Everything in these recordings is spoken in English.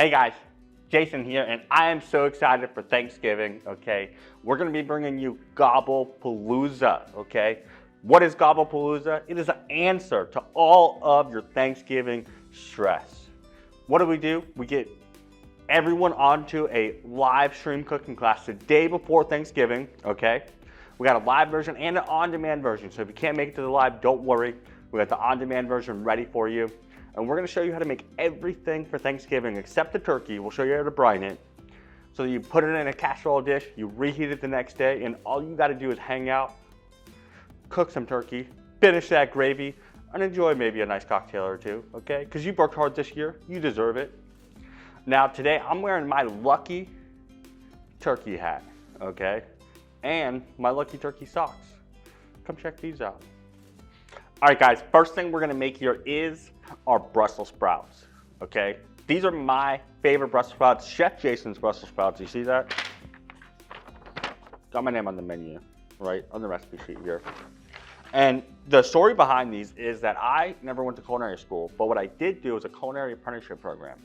Hey guys, Jason here, and I am so excited for Thanksgiving, okay? We're gonna be bringing you Gobblepalooza, okay? What is Gobblepalooza? It is an answer to all of your Thanksgiving stress. What do? We get everyone onto a live stream cooking class the day before Thanksgiving, okay? We got a live version and an on-demand version, so if you can't make it to the live, don't worry. We got the on-demand version ready for you. And we're gonna show you how to make everything for Thanksgiving except the turkey. We'll show you how to brine it. So you put it in a casserole dish, you reheat it the next day, and all you gotta do is hang out, cook some turkey, finish that gravy, and enjoy maybe a nice cocktail or two, okay? Because you worked hard this year, you deserve it. Now today, I'm wearing my lucky turkey hat, okay? And my lucky turkey socks. Come check these out. All right guys, first thing we're gonna make here is our Brussels sprouts, okay? These are my favorite Brussels sprouts, Chef Jason's Brussels sprouts, you see that? Got my name on the menu, right, on the recipe sheet here. And the story behind these is that I never went to culinary school, but what I did do was a culinary apprenticeship program.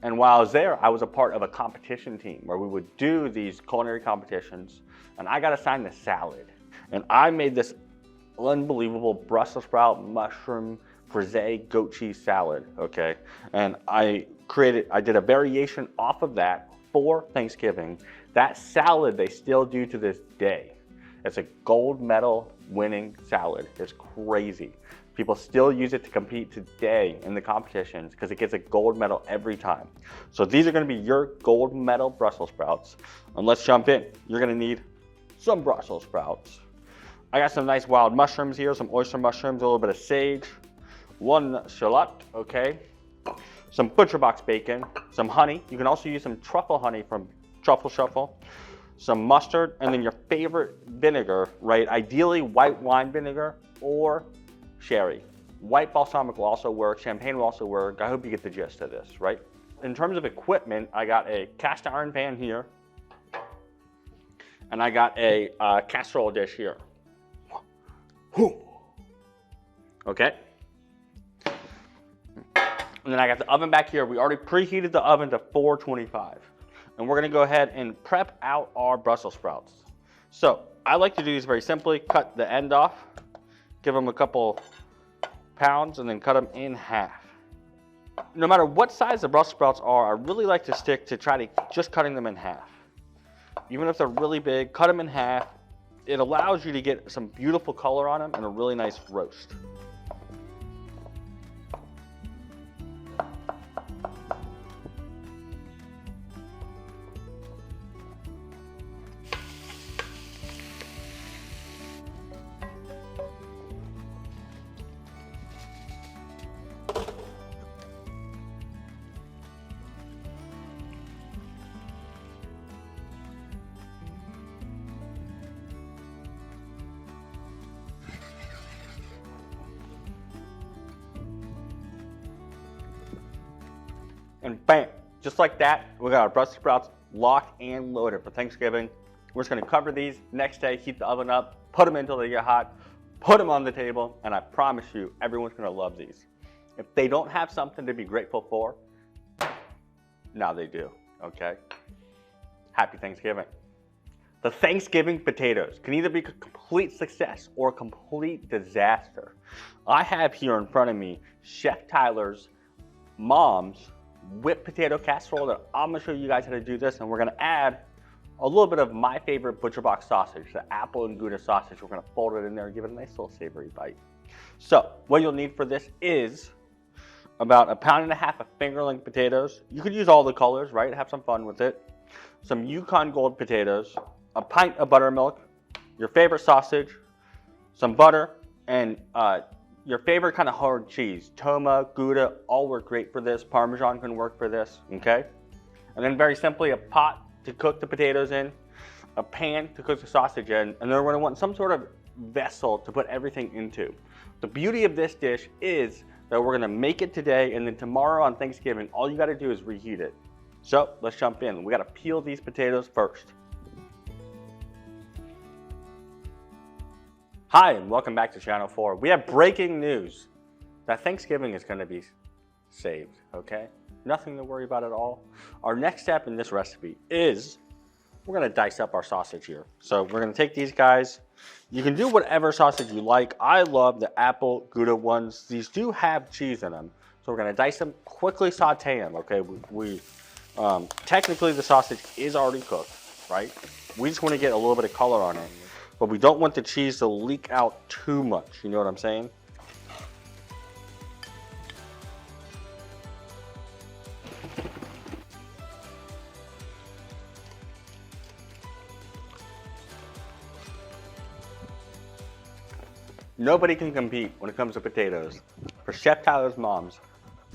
And while I was there, I was a part of a competition team where we would do these culinary competitions, and I got assigned the salad. And I made this unbelievable Brussels sprout mushroom frisee goat cheese salad, okay? And I did a variation off of that for Thanksgiving. That salad they still do to this day. It's a gold medal winning salad. It's crazy. People still use it to compete today in the competitions because it gets a gold medal every time. So these are gonna be your gold medal Brussels sprouts. And let's jump in. You're gonna need some Brussels sprouts. I got some nice wild mushrooms here, some oyster mushrooms, a little bit of sage, one shallot, okay? Some butcher box bacon, some honey. You can also use some truffle honey from Truffle Shuffle, some mustard, and then your favorite vinegar, right? Ideally white wine vinegar or sherry. White balsamic will also work, champagne will also work. I hope you get the gist of this, right? In terms of equipment, I got a cast iron pan here, and I got a casserole dish here. Okay. And then I got the oven back here. We already preheated the oven to 425. And we're gonna go ahead and prep out our Brussels sprouts. So I like to do these very simply. Cut the end off, give them a couple pounds, and then cut them in half. No matter what size the Brussels sprouts are, I really like to stick to just cutting them in half. Even if they're really big, cut them in half. It allows you to get some beautiful color on them and a really nice roast. And bam, just like that, we got our Brussels sprouts locked and loaded for Thanksgiving. We're just gonna cover these. Next day, heat the oven up, put them until they get hot, put them on the table, and I promise you, everyone's gonna love these. If they don't have something to be grateful for, now they do, okay? Happy Thanksgiving. The Thanksgiving potatoes can either be a complete success or a complete disaster. I have here in front of me Chef Tyler's mom's whipped potato casserole that I'm gonna show you guys how to do this, and we're gonna add a little bit of my favorite butcher box sausage, the Apple Gouda Sausage. We're gonna fold it in there and give it a nice little savory bite. So what you'll need for this is about 1.5 pounds of fingerling potatoes. You could use all the colors, right? Have some fun with it. Some Yukon Gold potatoes, a pint of buttermilk, your favorite sausage, some butter, and your favorite kind of hard cheese. Toma, Gouda, all work great for this. Parmesan can work for this, okay? And then very simply, a pot to cook the potatoes in, a pan to cook the sausage in, and then we're gonna want some sort of vessel to put everything into. The beauty of this dish is that we're gonna make it today, and then tomorrow on Thanksgiving, all you gotta do is reheat it. So let's jump in. We gotta peel these potatoes first. Hi, and welcome back to Channel 4. We have breaking news that Thanksgiving is going to be saved, okay? Nothing to worry about at all. Our next step in this recipe is we're gonna dice up our sausage here. So we're gonna take these guys. You can do whatever sausage you like. I love the Apple Gouda ones. These do have cheese in them. So we're gonna dice them, quickly saute them, okay? Technically the sausage is already cooked, right? We just wanna get a little bit of color on it, but we don't want the cheese to leak out too much. You know what I'm saying? Nobody can compete when it comes to potatoes. For Chef Tyler's mom's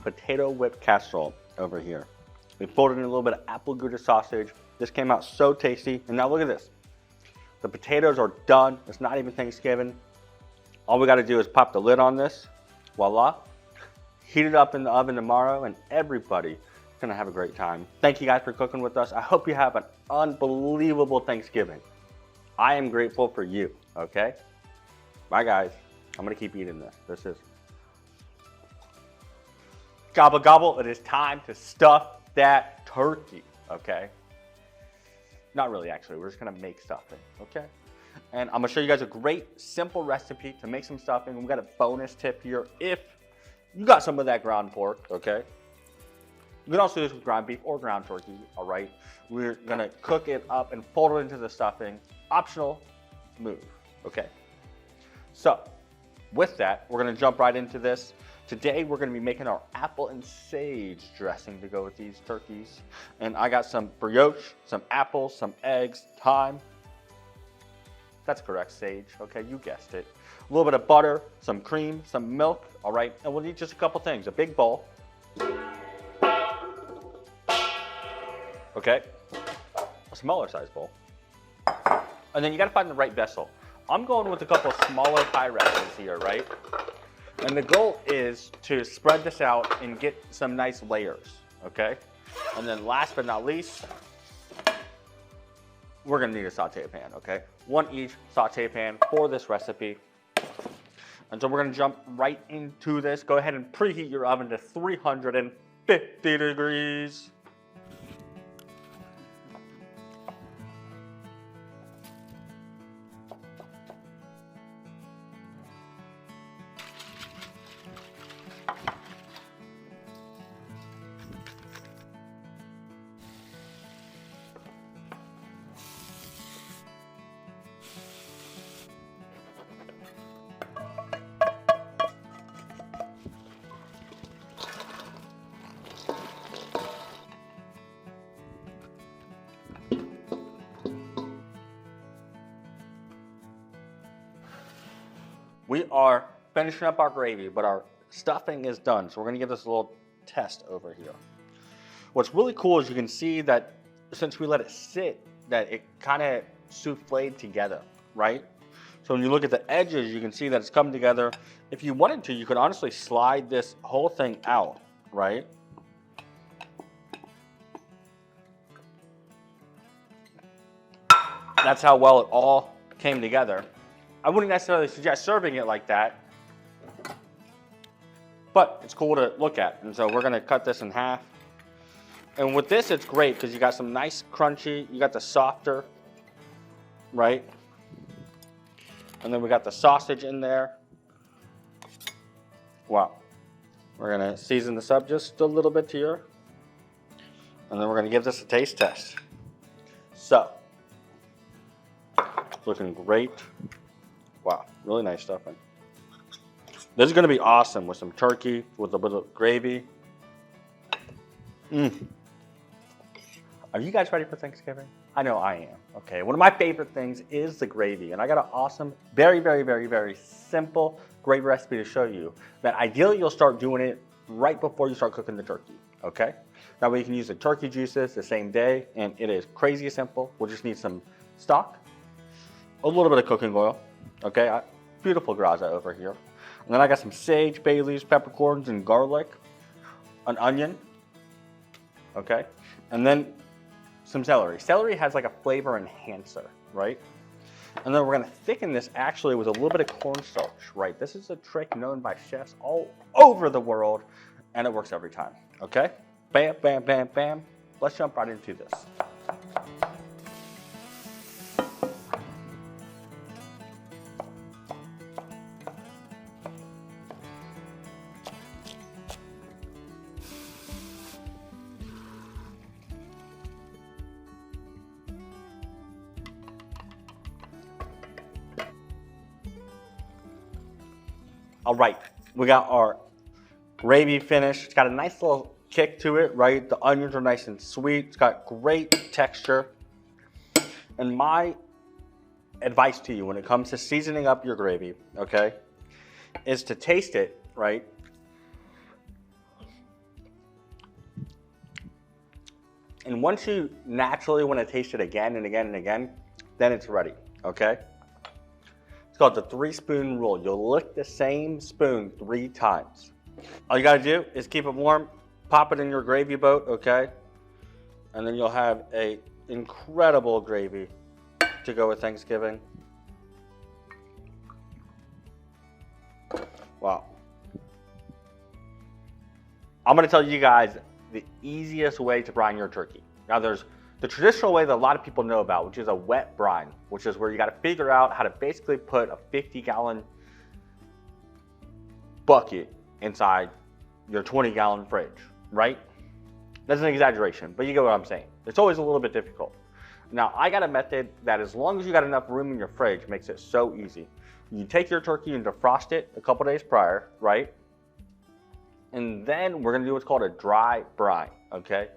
potato whipped casserole over here. We folded in a little bit of Apple Gouda sausage. This came out so tasty. And now look at this. The potatoes are done. It's not even Thanksgiving. All we got to do is pop the lid on this. Voila. Heat it up in the oven tomorrow and everybody's going to have a great time. Thank you guys for cooking with us. I hope you have an unbelievable Thanksgiving. I am grateful for you, okay? Bye guys, I'm gonna keep eating this. This is gobble gobble. It is time to stuff that turkey, okay? Not really actually, we're just gonna make stuffing, okay? And I'm gonna show you guys a great simple recipe to make some stuffing. We got a bonus tip here. If you got some of that ground pork, okay? You can also do this with ground beef or ground turkey, all right? We're gonna cook it up and fold it into the stuffing. Optional move, okay? So, with that, we're gonna jump right into this. Today, we're gonna be making our apple and sage dressing to go with these turkeys. And I got some brioche, some apples, some eggs, thyme. That's correct, sage, okay, you guessed it. A little bit of butter, some cream, some milk, all right? And we'll need just a couple things, a big bowl. Okay, a smaller size bowl. And then you gotta find the right vessel. I'm going with a couple of smaller Pyrex here, right? And the goal is to spread this out and get some nice layers, okay? And then last but not least, we're gonna need a saute pan, okay? One each saute pan for this recipe. And so we're gonna jump right into this. Go ahead and preheat your oven to 350 degrees. We are finishing up our gravy, but our stuffing is done. So we're gonna give this a little test over here. What's really cool is you can see that since we let it sit, that it kind of souffled together, right? So when you look at the edges, you can see that it's come together. If you wanted to, you could honestly slide this whole thing out, right? That's how well it all came together. I wouldn't necessarily suggest serving it like that, but it's cool to look at. And so we're gonna cut this in half. And with this, it's great because you got some nice crunchy, you got the softer, right? And then we got the sausage in there. Wow. We're gonna season this up just a little bit here. And then we're gonna give this a taste test. So, looking great. Wow, really nice stuffing. This is gonna be awesome with some turkey, with a bit of gravy. Are you guys ready for Thanksgiving? I know I am, okay. One of my favorite things is the gravy, and I got an awesome, very, very, very, very simple gravy recipe to show you that ideally you'll start doing it right before you start cooking the turkey, okay? That way you can use the turkey juices the same day, and it is crazy simple. We'll just need some stock, a little bit of cooking oil, okay? Beautiful graza over here. And then I got some sage, bay leaves, peppercorns, and garlic, an onion, okay? And then some celery. Celery has like a flavor enhancer, right? And then we're gonna thicken this actually with a little bit of cornstarch, right? This is a trick known by chefs all over the world, and it works every time, okay? Bam, bam, bam, bam. Let's jump right into this. All right, we got our gravy finish. It's got a nice little kick to it, right? The onions are nice and sweet. It's got great texture. And my advice to you when it comes to seasoning up your gravy, okay, is to taste it, right? And once you naturally want to taste it again and again and again, then it's ready, okay? It's called the 3-spoon rule. You'll lick the same spoon 3 times. All you gotta do is keep it warm, pop it in your gravy boat, okay? And then you'll have a incredible gravy to go with Thanksgiving. Wow. I'm gonna tell you guys the easiest way to brine your turkey. Now there's the traditional way that a lot of people know about, which is a wet brine, which is where you got to figure out how to basically put a 50-gallon bucket inside your 20-gallon fridge, right? That's an exaggeration, but you get what I'm saying. It's always a little bit difficult. Now, I got a method that as long as you got enough room in your fridge makes it so easy. You take your turkey and defrost it a couple days prior, right? And then we're gonna do what's called a dry brine, okay?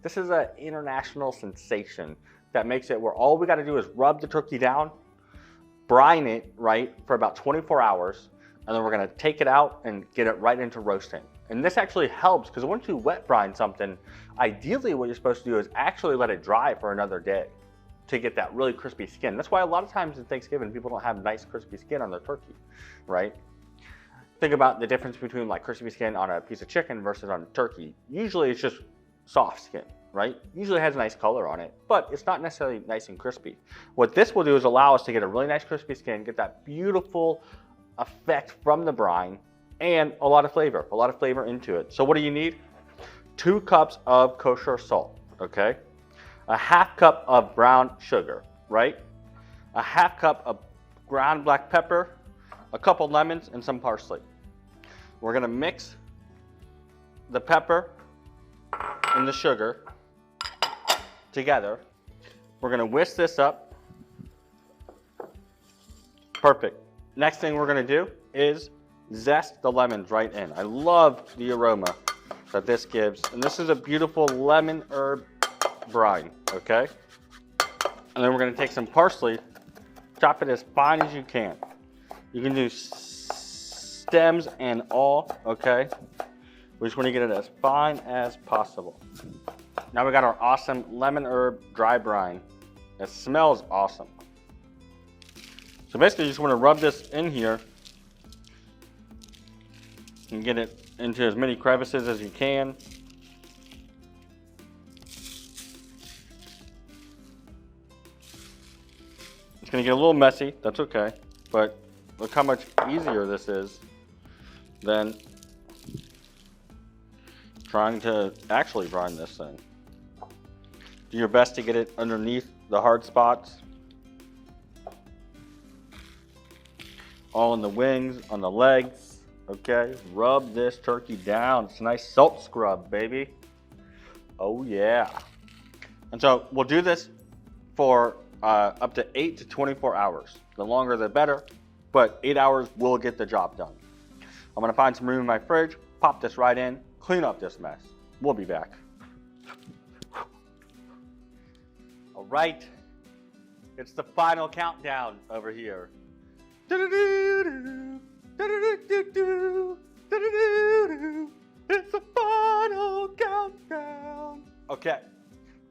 This is an international sensation that makes it where all we got to do is rub the turkey down, brine it, right, for about 24 hours, and then we're going to take it out and get it right into roasting. And this actually helps because once you wet brine something, ideally what you're supposed to do is actually let it dry for another day to get that really crispy skin. That's why a lot of times in Thanksgiving, people don't have nice crispy skin on their turkey, right? Think about the difference between like crispy skin on a piece of chicken versus on a turkey. Usually it's just soft skin, right? Usually has a nice color on it, but it's not necessarily nice and crispy. What this will do is allow us to get a really nice crispy skin, get that beautiful effect from the brine, and a lot of flavor into it. So what do you need? 2 cups of kosher salt, okay? A 1/2 cup of brown sugar, right? A 1/2 cup of ground black pepper, a couple lemons, and some parsley. We're gonna mix the pepper and the sugar together. We're gonna whisk this up. Perfect. Next thing we're gonna do is zest the lemons right in. I love the aroma that this gives. And this is a beautiful lemon herb brine, okay? And then we're gonna take some parsley, chop it as fine as you can. You can do stems and all, okay? We just want to get it as fine as possible. Now we got our awesome lemon herb dry brine. It smells awesome. So basically you just want to rub this in here and get it into as many crevices as you can. It's going to get a little messy, that's okay, but look how much easier this is than trying to actually brine this thing. Do your best to get it underneath the hard spots. All in the wings, on the legs, okay? Rub this turkey down. It's a nice salt scrub, baby. Oh yeah. And so we'll do this for up to 8 to 24 hours. The longer the better, but 8 hours will get the job done. I'm gonna find some room in my fridge, pop this right in, clean up this mess. We'll be back. All right, it's the final countdown over here. It's the final countdown. Okay,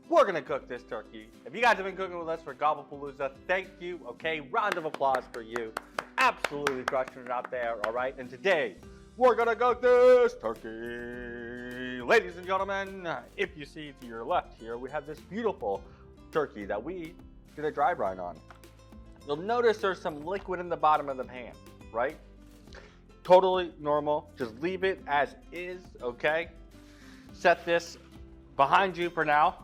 we're gonna cook this turkey. If you guys have been cooking with us for Gobblepalooza, thank you. Okay, round of applause for you. Absolutely crushing it out there, all right? And today, we're gonna cook this turkey. Ladies and gentlemen, if you see to your left here, we have this beautiful turkey that we did a dry brine on. You'll notice there's some liquid in the bottom of the pan, right? Totally normal, just leave it as is, okay? set this behind you for now.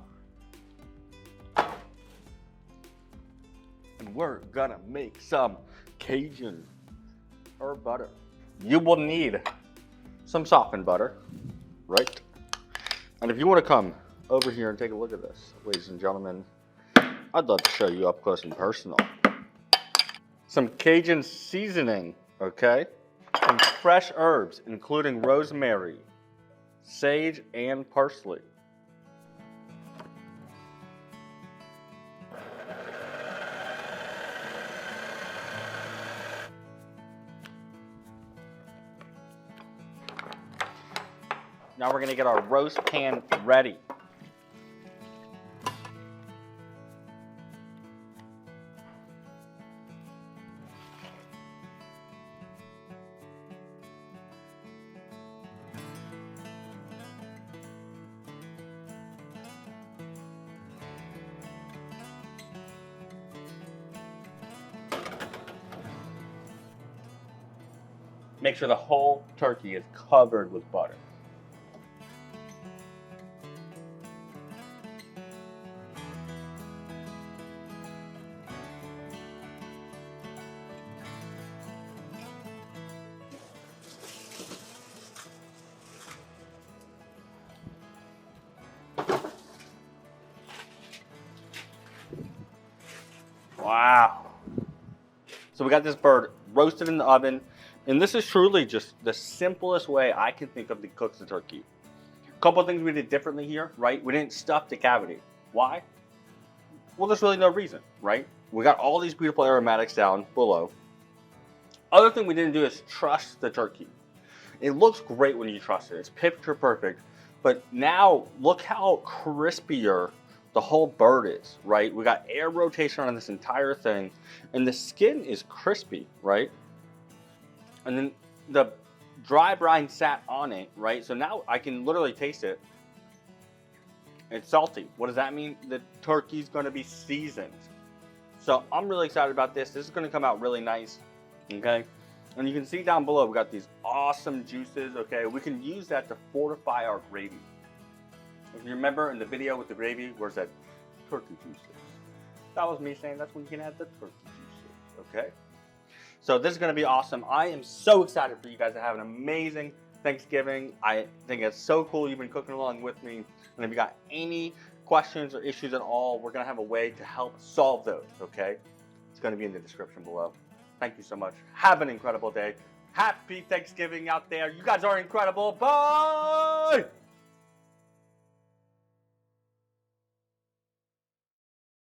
And we're gonna make some Cajun herb butter. You will need some softened butter, right? And if you want to come over here and take a look at this, ladies and gentlemen, I'd love to show you up close and personal. Some Cajun seasoning, okay? Some fresh herbs, including rosemary, sage, and parsley. Now we're gonna get our roast pan ready. Make sure the whole turkey is covered with butter. Wow. So we got this bird roasted in the oven, and this is truly just the simplest way I can think of to cook the turkey. A couple of things we did differently here, right? We didn't stuff the cavity. Why? Well, there's really no reason, right? We got all these beautiful aromatics down below. Other thing we didn't do is truss the turkey. It looks great when you truss it. It's picture perfect. But now look how crispier the whole bird is, right? We got air rotation on this entire thing, and the skin is crispy, right? And then the dry brine sat on it, right? So now I can literally taste it. It's salty. What does that mean? The turkey's gonna be seasoned. So I'm really excited about this. This is gonna come out really nice, okay? And you can see down below, we got these awesome juices, okay? We can use that to fortify our gravy. If you remember in the video with the gravy, where's that turkey juices? That was me saying that's when you can add the turkey juices, okay? So this is gonna be awesome. I am so excited for you guys to have an amazing Thanksgiving. I think it's so cool you've been cooking along with me. And if you got any questions or issues at all, we're gonna have a way to help solve those, okay? It's gonna be in the description below. Thank you so much. Have an incredible day. Happy Thanksgiving out there. You guys are incredible. Bye!